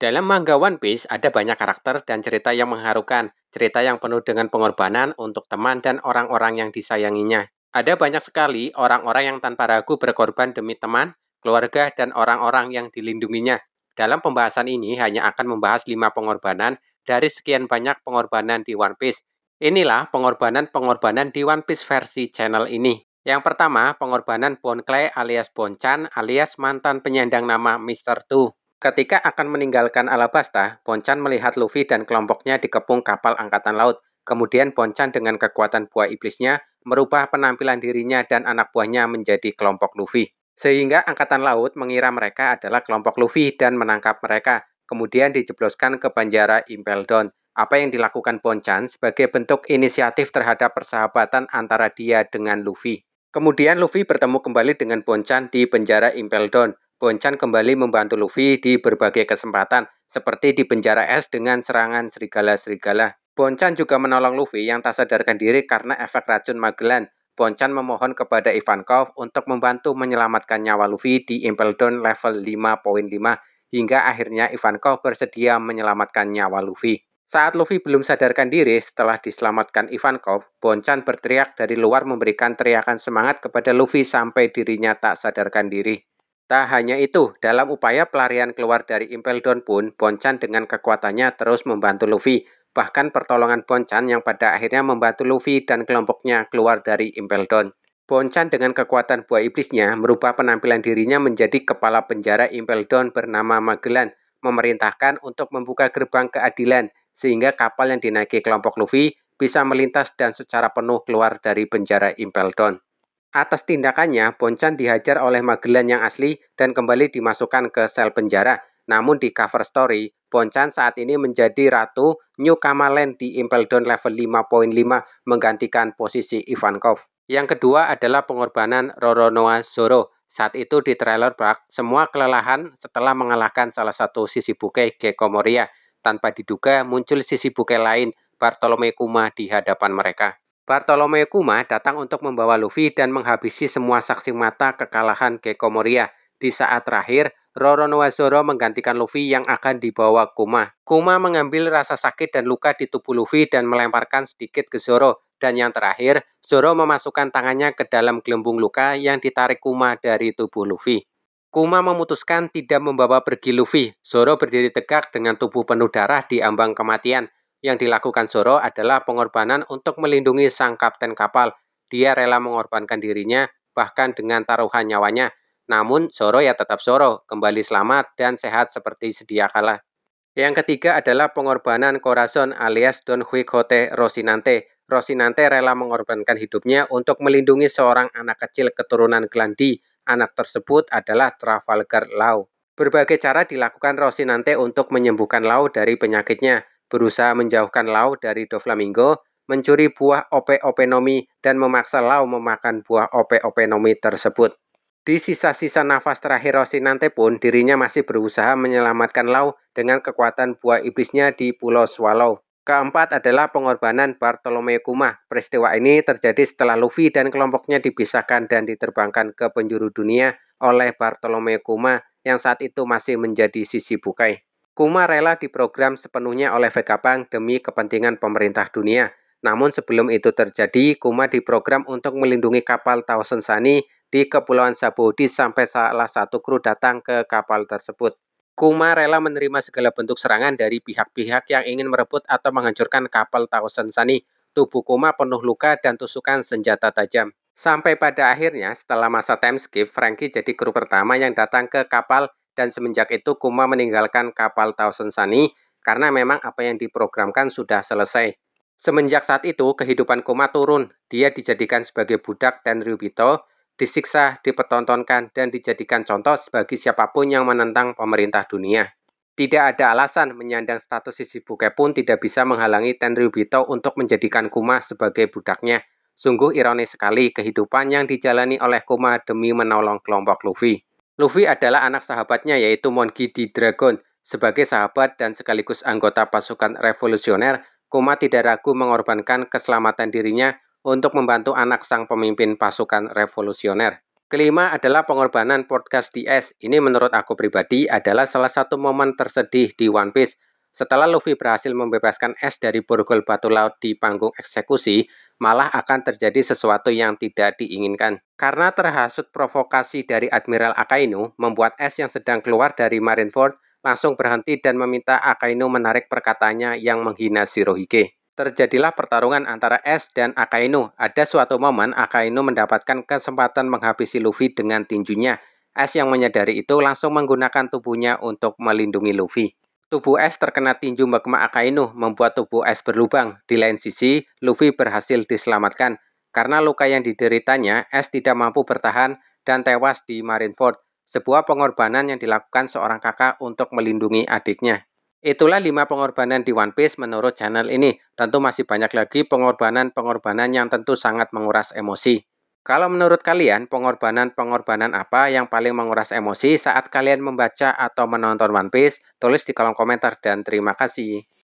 Dalam manga One Piece ada banyak karakter dan cerita yang mengharukan, cerita yang penuh dengan pengorbanan untuk teman dan orang-orang yang disayanginya. Ada banyak sekali orang-orang yang tanpa ragu berkorban demi teman, keluarga, dan orang-orang yang dilindunginya. Dalam pembahasan ini hanya akan membahas 5 pengorbanan dari sekian banyak pengorbanan di One Piece. Inilah pengorbanan-pengorbanan di One Piece versi channel ini. Yang pertama, pengorbanan Bon Clay alias Bonchan alias mantan penyandang nama Mr. Two. Ketika akan meninggalkan Alabasta, Bonchan melihat Luffy dan kelompoknya dikepung kapal angkatan laut. Kemudian Bonchan dengan kekuatan buah iblisnya merubah penampilan dirinya dan anak buahnya menjadi kelompok Luffy. Sehingga angkatan laut mengira mereka adalah kelompok Luffy dan menangkap mereka. Kemudian dijebloskan ke penjara Impel Down. Apa yang dilakukan Bonchan sebagai bentuk inisiatif terhadap persahabatan antara dia dengan Luffy. Kemudian Luffy bertemu kembali dengan Bonchan di penjara Impel Down. Bonchan kembali membantu Luffy di berbagai kesempatan, seperti di penjara es dengan serangan serigala-serigala. Bonchan juga menolong Luffy yang tak sadarkan diri karena efek racun Magellan. Bonchan memohon kepada Ivankov untuk membantu menyelamatkan nyawa Luffy di Impel Down level 5.5, hingga akhirnya Ivankov bersedia menyelamatkan nyawa Luffy. Saat Luffy belum sadarkan diri setelah diselamatkan Ivankov, Bonchan berteriak dari luar memberikan teriakan semangat kepada Luffy sampai dirinya tak sadarkan diri. Tak hanya itu, dalam upaya pelarian keluar dari Impel Down pun, Bonchan dengan kekuatannya terus membantu Luffy. Bahkan pertolongan Bonchan yang pada akhirnya membantu Luffy dan kelompoknya keluar dari Impel Down. Bonchan dengan kekuatan buah iblisnya merubah penampilan dirinya menjadi kepala penjara Impel Down bernama Magellan, memerintahkan untuk membuka gerbang keadilan, sehingga kapal yang dinaiki kelompok Luffy bisa melintas dan secara penuh keluar dari penjara Impel Down. Atas tindakannya, Bonchan dihajar oleh Magellan yang asli dan kembali dimasukkan ke sel penjara. Namun di cover story, Bonchan saat ini menjadi Ratu New Kamaland di Impel Down level 5.5 menggantikan posisi Ivankov. Yang kedua adalah pengorbanan Roronoa Zoro. Saat itu di trailer Bark, semua kelelahan setelah mengalahkan salah satu Shichibukai Gekko Moria. Tanpa diduga muncul Shichibukai lain, Bartolome Kuma di hadapan mereka. Bartolomeo Kuma datang untuk membawa Luffy dan menghabisi semua saksi mata kekalahan Gekko Moria. Di saat terakhir, Roronoa Zoro menggantikan Luffy yang akan dibawa Kuma. Kuma mengambil rasa sakit dan luka di tubuh Luffy dan melemparkan sedikit ke Zoro. Dan yang terakhir, Zoro memasukkan tangannya ke dalam gelembung luka yang ditarik Kuma dari tubuh Luffy. Kuma memutuskan tidak membawa pergi Luffy. Zoro berdiri tegak dengan tubuh penuh darah di ambang kematian. Yang dilakukan Zoro adalah pengorbanan untuk melindungi sang kapten kapal. Dia rela mengorbankan dirinya, bahkan dengan taruhan nyawanya. Namun Zoro ya tetap Zoro, kembali selamat dan sehat seperti sedia kala. Yang ketiga adalah pengorbanan Corazon alias Don Quixote Rocinante. Rocinante rela mengorbankan hidupnya untuk melindungi seorang anak kecil keturunan Glandi. Anak tersebut adalah Trafalgar Law. Berbagai cara dilakukan Rocinante untuk menyembuhkan Law dari penyakitnya. Berusaha menjauhkan Law dari Doflamingo, mencuri buah Ope-Ope-Nomi, dan memaksa Law memakan buah Ope-Ope-Nomi tersebut. Di sisa-sisa nafas terakhir Rocinante pun, dirinya masih berusaha menyelamatkan Law dengan kekuatan buah iblisnya di Pulau Swallow. Keempat adalah pengorbanan Bartolomeo Kuma. Peristiwa ini terjadi setelah Luffy dan kelompoknya dipisahkan dan diterbangkan ke penjuru dunia oleh Bartolomeo Kuma yang saat itu masih menjadi Shichibukai. Kuma rela diprogram sepenuhnya oleh Vegapunk demi kepentingan pemerintah dunia. Namun sebelum itu terjadi, Kuma diprogram untuk melindungi kapal Thousand Sunny di Kepulauan Sabaody sampai salah satu kru datang ke kapal tersebut. Kuma rela menerima segala bentuk serangan dari pihak-pihak yang ingin merebut atau menghancurkan kapal Thousand Sunny. Tubuh Kuma penuh luka dan tusukan senjata tajam. Sampai pada akhirnya, setelah masa time skip, Franky jadi kru pertama yang datang ke kapal. Dan semenjak itu Kuma meninggalkan kapal Thousand Sunny karena memang apa yang diprogramkan sudah selesai. Semenjak saat itu kehidupan Kuma turun. Dia dijadikan sebagai budak Tenryubito, disiksa, dipertontonkan, dan dijadikan contoh bagi siapapun yang menentang pemerintah dunia. Tidak ada alasan menyandang status Shichibukai pun tidak bisa menghalangi Tenryubito untuk menjadikan Kuma sebagai budaknya. Sungguh ironis sekali kehidupan yang dijalani oleh Kuma demi menolong kelompok Luffy. Luffy adalah anak sahabatnya yaitu Monkey D. Dragon. Sebagai sahabat dan sekaligus anggota pasukan revolusioner, Kuma tidak ragu mengorbankan keselamatan dirinya untuk membantu anak sang pemimpin pasukan revolusioner. Kelima adalah pengorbanan podcast di es. Ini menurut aku pribadi adalah salah satu momen tersedih di One Piece. Setelah Luffy berhasil membebaskan es dari borgol batu laut di panggung eksekusi, malah akan terjadi sesuatu yang tidak diinginkan. Karena terhasut provokasi dari Admiral Akainu, membuat es yang sedang keluar dari Marineford langsung berhenti dan meminta Akainu menarik perkataannya yang menghina Shirohige. Terjadilah pertarungan antara es dan Akainu. Ada suatu momen Akainu mendapatkan kesempatan menghabisi Luffy dengan tinjunya. Es yang menyadari itu langsung menggunakan tubuhnya untuk melindungi Luffy. Tubuh es terkena tinju magma Akainu, membuat tubuh es berlubang. Di lain sisi, Luffy berhasil diselamatkan. Karena luka yang dideritanya, es tidak mampu bertahan dan tewas di Marineford. Sebuah pengorbanan yang dilakukan seorang kakak untuk melindungi adiknya. Itulah 5 pengorbanan di One Piece menurut channel ini. Tentu masih banyak lagi pengorbanan-pengorbanan yang tentu sangat menguras emosi. Kalau menurut kalian, pengorbanan-pengorbanan apa yang paling menguras emosi saat kalian membaca atau menonton One Piece? Tulis di kolom komentar dan terima kasih.